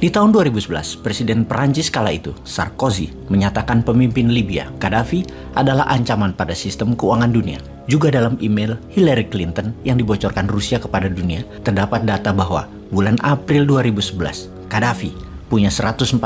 Di tahun 2011, Presiden Perancis kala itu, Sarkozy, menyatakan pemimpin Libya, Gaddafi, adalah ancaman pada sistem keuangan dunia. Juga dalam email Hillary Clinton yang dibocorkan Rusia kepada dunia, terdapat data bahwa bulan April 2011, Gaddafi punya 143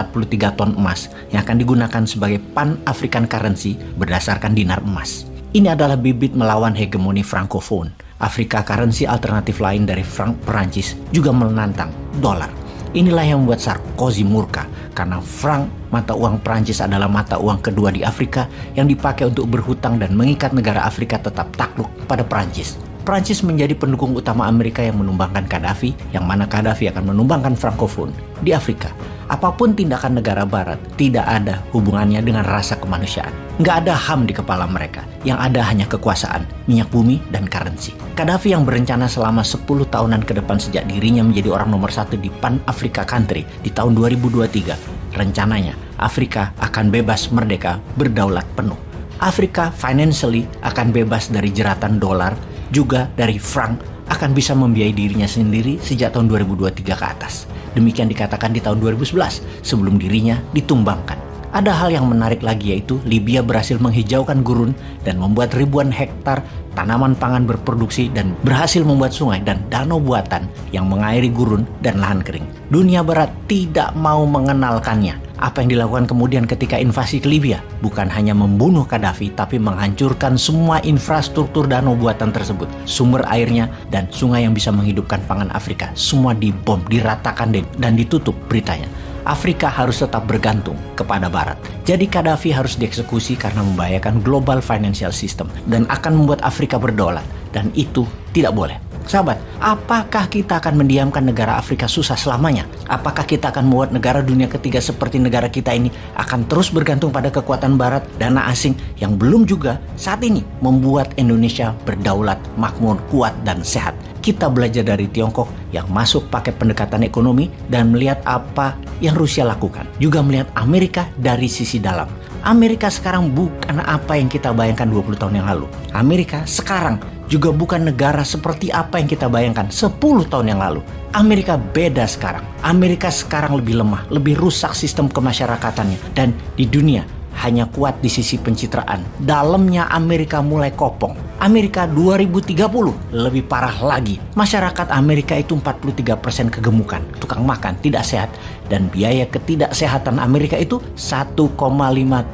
ton emas yang akan digunakan sebagai Pan-African currency berdasarkan dinar emas. Ini adalah bibit melawan hegemoni Francophone. Afrika currency alternatif lain dari franc Perancis juga menantang dolar. Inilah yang membuat Sarkozy murka karena franc, mata uang Perancis, adalah mata uang kedua di Afrika yang dipakai untuk berhutang dan mengikat negara Afrika tetap takluk pada Perancis. Perancis menjadi pendukung utama Amerika yang menumbangkan Gaddafi, yang mana Gaddafi akan menumbangkan Francophone di Afrika. Apapun tindakan negara barat, tidak ada hubungannya dengan rasa kemanusiaan. Nggak ada HAM di kepala mereka, yang ada hanya kekuasaan, minyak bumi, dan currency. Gaddafi yang berencana selama 10 tahunan ke depan sejak dirinya menjadi orang nomor 1 di Pan-Africa Country di tahun 2023, rencananya Afrika akan bebas merdeka berdaulat penuh. Afrika financially akan bebas dari jeratan dolar, juga dari franc, akan bisa membiayai dirinya sendiri sejak tahun 2023 ke atas. Demikian dikatakan di tahun 2011 sebelum dirinya ditumbangkan. Ada hal yang menarik lagi, yaitu Libya berhasil menghijaukan gurun dan membuat ribuan hektar tanaman pangan berproduksi dan berhasil membuat sungai dan danau buatan yang mengairi gurun dan lahan kering. Dunia barat tidak mau mengenalkannya. Apa yang dilakukan kemudian ketika invasi ke Libya? Bukan hanya membunuh Gaddafi, tapi menghancurkan semua infrastruktur danau buatan tersebut. Sumber airnya dan sungai yang bisa menghidupkan pangan Afrika. Semua dibom, diratakan dan ditutup beritanya. Afrika harus tetap bergantung kepada Barat. Jadi Gaddafi harus dieksekusi karena membahayakan global financial system dan akan membuat Afrika berdaulat. Dan itu tidak boleh. Sahabat, apakah kita akan mendiamkan negara Afrika susah selamanya? Apakah kita akan membuat negara dunia ketiga seperti negara kita ini akan terus bergantung pada kekuatan Barat, dana asing yang belum juga saat ini membuat Indonesia berdaulat, makmur, kuat, dan sehat? Kita belajar dari Tiongkok yang masuk pakai pendekatan ekonomi dan melihat apa yang Rusia lakukan. Juga melihat Amerika dari sisi dalam. Amerika sekarang bukan apa yang kita bayangkan 20 tahun yang lalu. Amerika sekarang juga bukan negara seperti apa yang kita bayangkan 10 tahun yang lalu. Amerika beda sekarang. Amerika sekarang lebih lemah, lebih rusak sistem kemasyarakatannya. Dan di dunia hanya kuat di sisi pencitraan. Dalamnya Amerika mulai kopong. Amerika 2030 lebih parah lagi. Masyarakat Amerika itu 43% kegemukan, tukang makan, tidak sehat. Dan biaya ketidaksehatan Amerika itu 1,5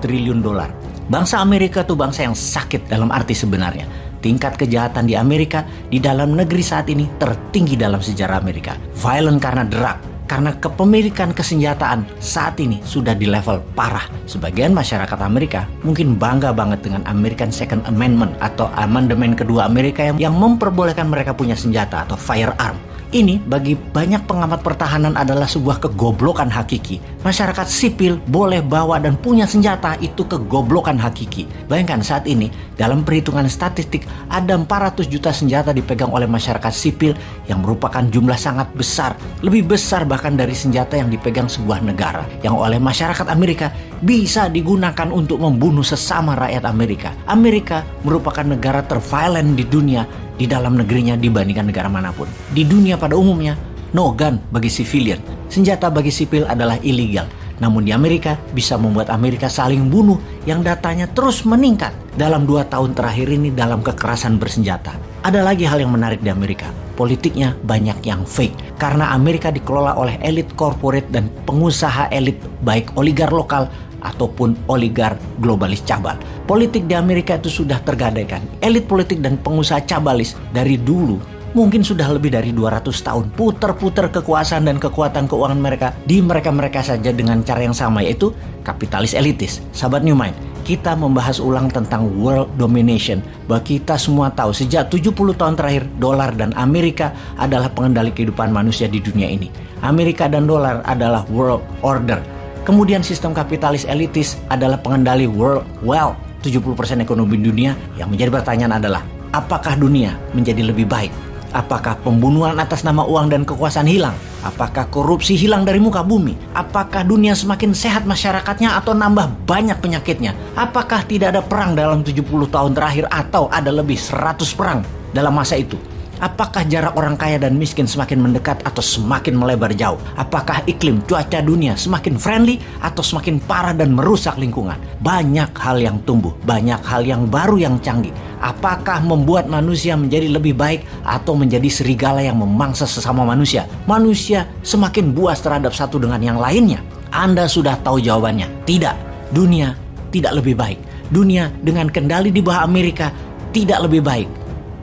triliun dolar. Bangsa Amerika itu bangsa yang sakit dalam arti sebenarnya. Tingkat kejahatan di Amerika di dalam negeri saat ini tertinggi dalam sejarah Amerika. Violent karena drug, karena kepemilikan kesenjataan saat ini sudah di level parah. Sebagian masyarakat Amerika mungkin bangga banget dengan American Second Amendment atau amandemen kedua Amerika yang memperbolehkan mereka punya senjata atau firearm. Ini bagi banyak pengamat pertahanan adalah sebuah kegoblokan hakiki. Masyarakat sipil boleh bawa dan punya senjata, itu kegoblokan hakiki. Bayangkan saat ini dalam perhitungan statistik ada 400 juta senjata dipegang oleh masyarakat sipil yang merupakan jumlah sangat besar. Lebih besar bahkan dari senjata yang dipegang sebuah negara yang oleh masyarakat Amerika bisa digunakan untuk membunuh sesama rakyat Amerika. Amerika merupakan negara terviolent di dunia di dalam negerinya dibandingkan negara manapun. Di dunia pada umumnya, no gun bagi civilian. Senjata bagi sipil adalah ilegal. Namun di Amerika bisa membuat Amerika saling bunuh yang datanya terus meningkat dalam 2 tahun terakhir ini dalam kekerasan bersenjata. Ada lagi hal yang menarik di Amerika. Politiknya banyak yang fake. Karena Amerika dikelola oleh elit corporate dan pengusaha elit, baik oligar lokal ataupun oligar globalis cabal. Politik di Amerika itu sudah tergadaikan. Elit politik dan pengusaha cabalis dari dulu mungkin sudah lebih dari 200 tahun putar-putar kekuasaan dan kekuatan keuangan mereka di mereka-mereka saja dengan cara yang sama, yaitu kapitalis elitis. Sahabat New Mind, kita membahas ulang tentang world domination. Bahwa kita semua tahu sejak 70 tahun terakhir dolar dan Amerika adalah pengendali kehidupan manusia di dunia ini. Amerika dan dolar adalah world order. Kemudian sistem kapitalis elitis adalah pengendali world wealth, 70% ekonomi dunia. Yang menjadi pertanyaan adalah, apakah dunia menjadi lebih baik? Apakah pembunuhan atas nama uang dan kekuasaan hilang? Apakah korupsi hilang dari muka bumi? Apakah dunia semakin sehat masyarakatnya atau nambah banyak penyakitnya? Apakah tidak ada perang dalam 70 tahun terakhir atau ada lebih 100 perang dalam masa itu? Apakah jarak orang kaya dan miskin semakin mendekat atau semakin melebar jauh? Apakah iklim cuaca dunia semakin friendly atau semakin parah dan merusak lingkungan? Banyak hal yang tumbuh, banyak hal yang baru yang canggih. Apakah membuat manusia menjadi lebih baik atau menjadi serigala yang memangsa sesama manusia? Manusia semakin buas terhadap satu dengan yang lainnya. Anda sudah tahu jawabannya. Tidak, dunia tidak lebih baik. Dunia dengan kendali di bawah Amerika tidak lebih baik.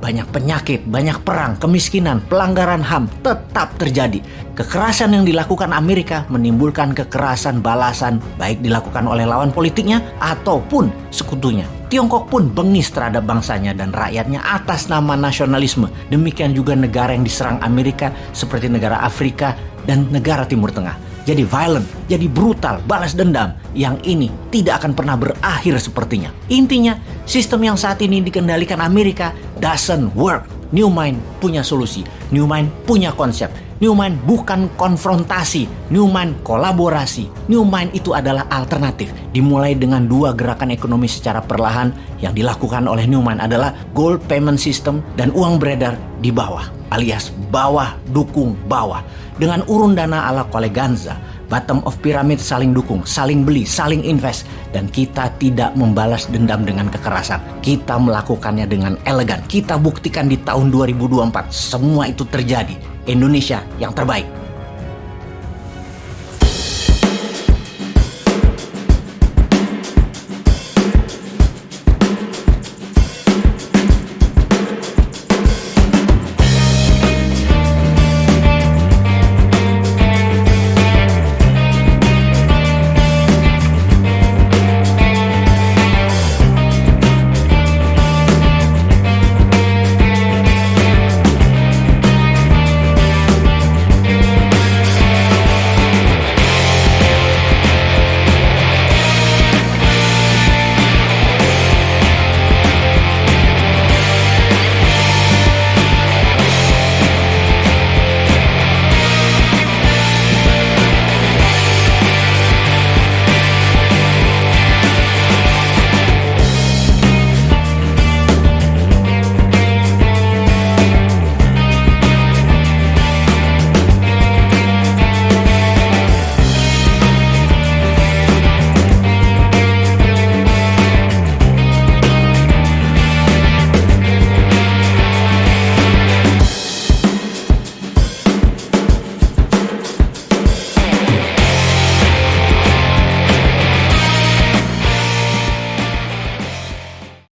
Banyak penyakit, banyak perang, kemiskinan, pelanggaran HAM tetap terjadi. Kekerasan yang dilakukan Amerika menimbulkan kekerasan balasan baik dilakukan oleh lawan politiknya ataupun sekutunya. Tiongkok pun bengis terhadap bangsanya dan rakyatnya atas nama nasionalisme. Demikian juga negara yang diserang Amerika seperti negara Afrika dan negara Timur Tengah. Jadi violent, jadi brutal, balas dendam. Yang ini tidak akan pernah berakhir sepertinya. Intinya, sistem yang saat ini dikendalikan Amerika doesn't work. New Mind punya solusi. New Mind punya konsep. New Mind bukan konfrontasi. New Mind kolaborasi. New Mind itu adalah alternatif. Dimulai dengan 2 gerakan ekonomi secara perlahan yang dilakukan oleh New Mind adalah gold payment system dan uang beredar di bawah, alias bawah dukung bawah. Dengan urun dana ala Koleganza, bottom of pyramid saling dukung, saling beli, saling invest. Dan kita tidak membalas dendam dengan kekerasan. Kita melakukannya dengan elegan. Kita buktikan di tahun 2024 semua itu terjadi. Indonesia yang terbaik.